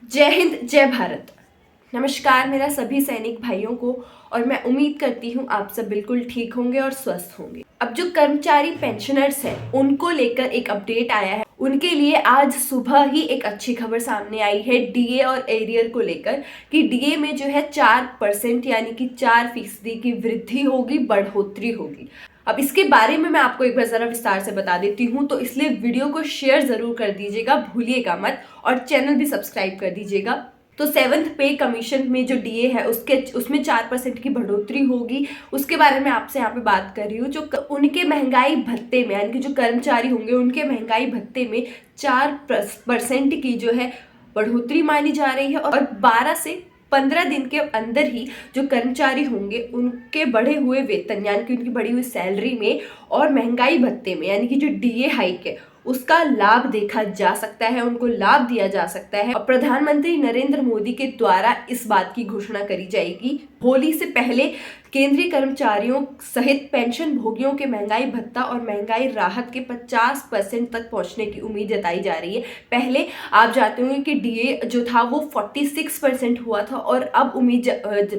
जय हिंद, जय भारत। नमस्कार मेरा सभी सैनिक भाइयों को। और मैं उम्मीद करती हूँ आप सब बिल्कुल ठीक होंगे और स्वस्थ होंगे। अब जो कर्मचारी पेंशनर्स हैं उनको लेकर एक अपडेट आया है। उनके लिए आज सुबह ही एक अच्छी खबर सामने आई है डीए और एरियर को लेकर कि डीए में जो है 4% यानी कि 4% की वृद्धि होगी, बढ़ोतरी होगी। अब इसके बारे में मैं आपको एक बार जरा विस्तार से बता देती हूँ, तो इसलिए वीडियो को शेयर जरूर कर दीजिएगा, भूलिएगा मत, और चैनल भी सब्सक्राइब कर दीजिएगा। तो 7th पे कमीशन में जो डीए है उसमें 4% की बढ़ोतरी होगी। उसके बारे में आपसे यहाँ पे बात कर रही हूँ। जो उनके महंगाई भत्ते में यानी कि जो कर्मचारी होंगे उनके महंगाई भत्ते में 4% की जो है बढ़ोतरी मानी जा रही है। और 12 से 15 दिन के अंदर ही जो कर्मचारी होंगे उनके बढ़े हुए वेतन यानी कि उनकी बढ़ी हुई सैलरी में और महंगाई भत्ते में यानी कि जो डीए हाइक है उसका लाभ देखा जा सकता है, उनको लाभ दिया जा सकता है। और प्रधानमंत्री नरेंद्र मोदी के द्वारा इस बात की घोषणा करी जाएगी। होली से पहले केंद्रीय कर्मचारियों सहित पेंशन भोगियों के महंगाई भत्ता और महंगाई राहत के 50% तक पहुंचने की उम्मीद जताई जा रही है। पहले आप जानते होंगे कि डीए जो था वो 46% हुआ था, और अब उम्मीद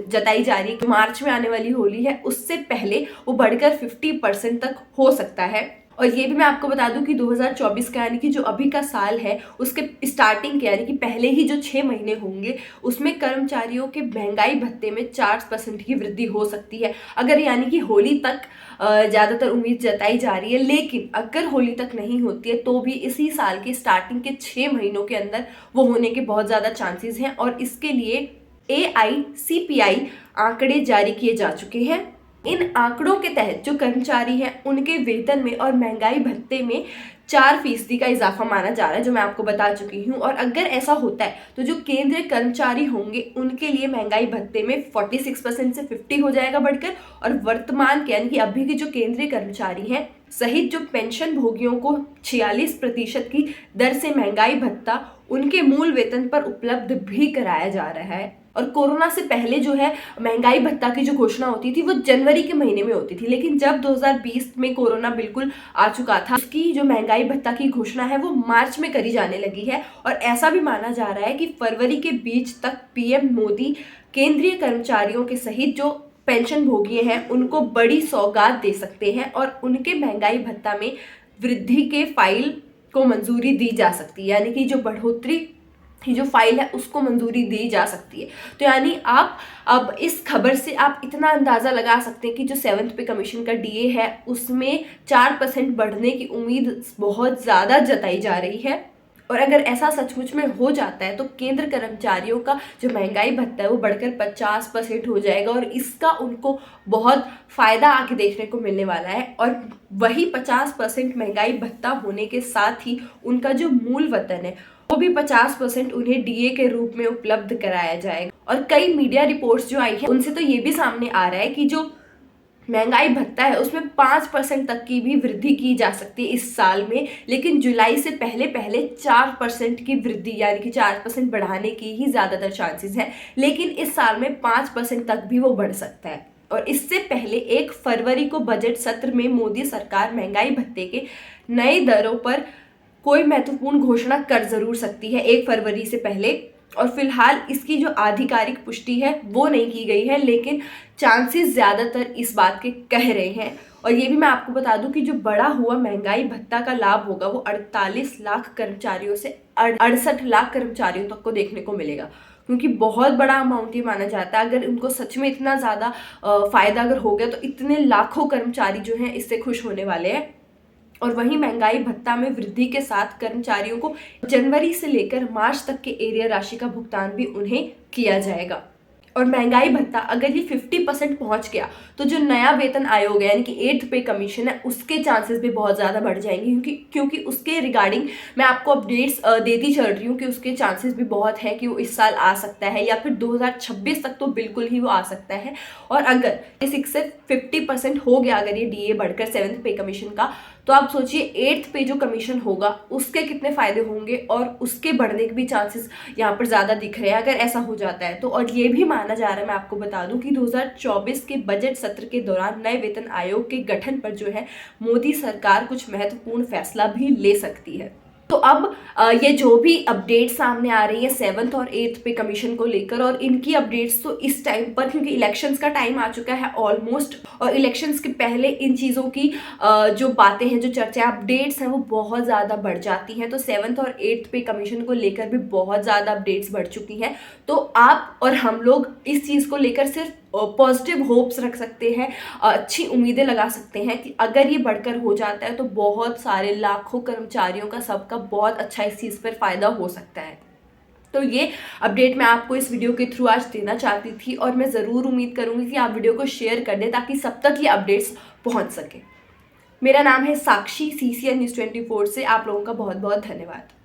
जताई जा रही है कि मार्च में आने वाली होली है उससे पहले वो बढ़कर 50% तक हो सकता है। और ये भी मैं आपको बता दूं कि 2024 का यानी कि जो अभी का साल है उसके स्टार्टिंग के यानी कि पहले ही जो 6 महीने होंगे उसमें कर्मचारियों के महंगाई भत्ते में 4% की वृद्धि हो सकती है। अगर यानी कि होली तक ज़्यादातर उम्मीद जताई जा रही है, लेकिन अगर होली तक नहीं होती है तो भी इसी साल के स्टार्टिंग के 6 महीनों के अंदर वो होने के बहुत ज़्यादा चांसेस हैं। और इसके लिए AICPI आंकड़े जारी किए जा चुके हैं। इन आंकड़ों के तहत जो कर्मचारी हैं उनके वेतन में और महंगाई भत्ते में 4% का इजाफा माना जा रहा है, जो मैं आपको बता चुकी हूँ। और अगर ऐसा होता है तो जो केंद्रीय कर्मचारी होंगे उनके लिए महंगाई भत्ते में 46% से 50 हो जाएगा बढ़कर, और वर्तमान के यानी कि अभी के जो केंद्रीय कर्मचारी हैं सहित जो पेंशन भोगियों को 46% की दर से महंगाई भत्ता उनके मूल वेतन पर उपलब्ध भी कराया जा रहा है। और कोरोना से पहले जो है महंगाई भत्ता की जो घोषणा होती थी वो जनवरी के महीने में होती थी, लेकिन जब 2020 में कोरोना बिल्कुल आ चुका था उसकी जो महंगाई भत्ता की घोषणा है वो मार्च में करी जाने लगी है। और ऐसा भी माना जा रहा है कि फरवरी के बीच तक पीएम मोदी केंद्रीय कर्मचारियों के सहित जो पेंशन भोगी हैं उनको बड़ी सौगात दे सकते हैं और उनके महंगाई भत्ता में वृद्धि के फाइल को मंजूरी दी जा सकती है, यानी कि जो बढ़ोतरी की जो फाइल है उसको मंजूरी दी जा सकती है। तो यानी आप अब इस खबर से आप इतना अंदाज़ा लगा सकते हैं कि जो 7th पे कमीशन का डीए है उसमें 4% बढ़ने की उम्मीद बहुत ज़्यादा जताई जा रही है। और अगर ऐसा सचमुच में हो जाता है तो केंद्र कर्मचारियों का जो महंगाई भत्ता है वो बढ़कर 50% हो जाएगा, और इसका उनको बहुत फ़ायदा आगे देखने को मिलने वाला है। और वही 50% महंगाई भत्ता होने के साथ ही उनका जो मूल वेतन है वो भी 50% उन्हें डीए के रूप में उपलब्ध कराया जाएगा। और कई मीडिया रिपोर्ट्स जो आई है उनसे तो ये भी सामने आ रहा है कि जो महंगाई भत्ता है उसमें 5% तक की भी वृद्धि की जा सकती है इस साल में, लेकिन जुलाई से पहले पहले 4% की वृद्धि यानी कि 4% बढ़ाने की ही ज़्यादातर चांसेस है, लेकिन इस साल में 5% तक भी वो बढ़ सकता है। और इससे पहले 1 फरवरी को बजट सत्र में मोदी सरकार महंगाई भत्ते के नए दरों पर कोई महत्वपूर्ण घोषणा कर जरूर सकती है 1 फरवरी से पहले। और फिलहाल इसकी जो आधिकारिक पुष्टि है वो नहीं की गई है, लेकिन चांसेस ज़्यादातर इस बात के कह रहे हैं। और ये भी मैं आपको बता दूं कि जो बढ़ा हुआ महंगाई भत्ता का लाभ होगा वो 48 लाख कर्मचारियों से 68 लाख कर्मचारियों तक को देखने को मिलेगा, क्योंकि बहुत बड़ा अमाउंट ये माना जाता है। अगर उनको सच में इतना ज़्यादा फायदा अगर हो गया तो इतने लाखों कर्मचारी जो हैं इससे खुश होने वाले हैं। और वहीं महंगाई भत्ता में वृद्धि के साथ कर्मचारियों को जनवरी से लेकर मार्च तक के एरियर राशि का भुगतान भी उन्हें किया जाएगा। और महंगाई भत्ता अगर ये 50% पहुंच गया तो जो नया वेतन आयोग है यानी कि 8th पे कमीशन है उसके चांसेस भी बहुत ज़्यादा बढ़ जाएंगे, क्योंकि उसके रिगार्डिंग मैं आपको अपडेट्स देती चल रही हूँ कि उसके चांसेस भी बहुत है कि वो इस साल आ सकता है या फिर 2026 तक तो बिल्कुल ही वो आ सकता है। और अगर 6 से 50% हो गया अगर ये डीए बढ़कर 7th पे कमीशन का, तो आप सोचिए 8th पे जो कमीशन होगा उसके कितने फायदे होंगे, और उसके बढ़ने के भी चांसेस यहाँ पर ज़्यादा दिख रहे हैं अगर ऐसा हो जाता है तो। और ये भी माना जा रहा है, मैं आपको बता दूं कि 2024 के बजट सत्र के दौरान नए वेतन आयोग के गठन पर जो है मोदी सरकार कुछ महत्वपूर्ण फैसला भी ले सकती है। तो अब ये जो भी अपडेट सामने आ रही है 7th और 8th पे कमीशन को लेकर, और इनकी अपडेट्स तो इस टाइम पर, क्योंकि इलेक्शंस का टाइम आ चुका है ऑलमोस्ट, और इलेक्शंस के पहले इन चीज़ों की जो बातें हैं, जो चर्चा अपडेट्स हैं, वो बहुत ज़्यादा बढ़ जाती हैं। तो 7th और 8th पे कमीशन को लेकर भी बहुत ज़्यादा अपडेट्स बढ़ चुकी हैं। तो आप और हम लोग इस चीज़ को लेकर सिर्फ पॉजिटिव होप्स रख सकते हैं, अच्छी उम्मीदें लगा सकते हैं कि अगर ये बढ़कर हो जाता है तो बहुत सारे लाखों कर्मचारियों का, सबका बहुत अच्छा इस चीज़ पर फ़ायदा हो सकता है। तो ये अपडेट मैं आपको इस वीडियो के थ्रू आज देना चाहती थी, और मैं ज़रूर उम्मीद करूँगी कि आप वीडियो को शेयर कर दें ताकि सब तक ये अपडेट्स पहुँच सके। मेरा नाम है साक्षी, CCN News 24 से। आप लोगों का बहुत बहुत धन्यवाद।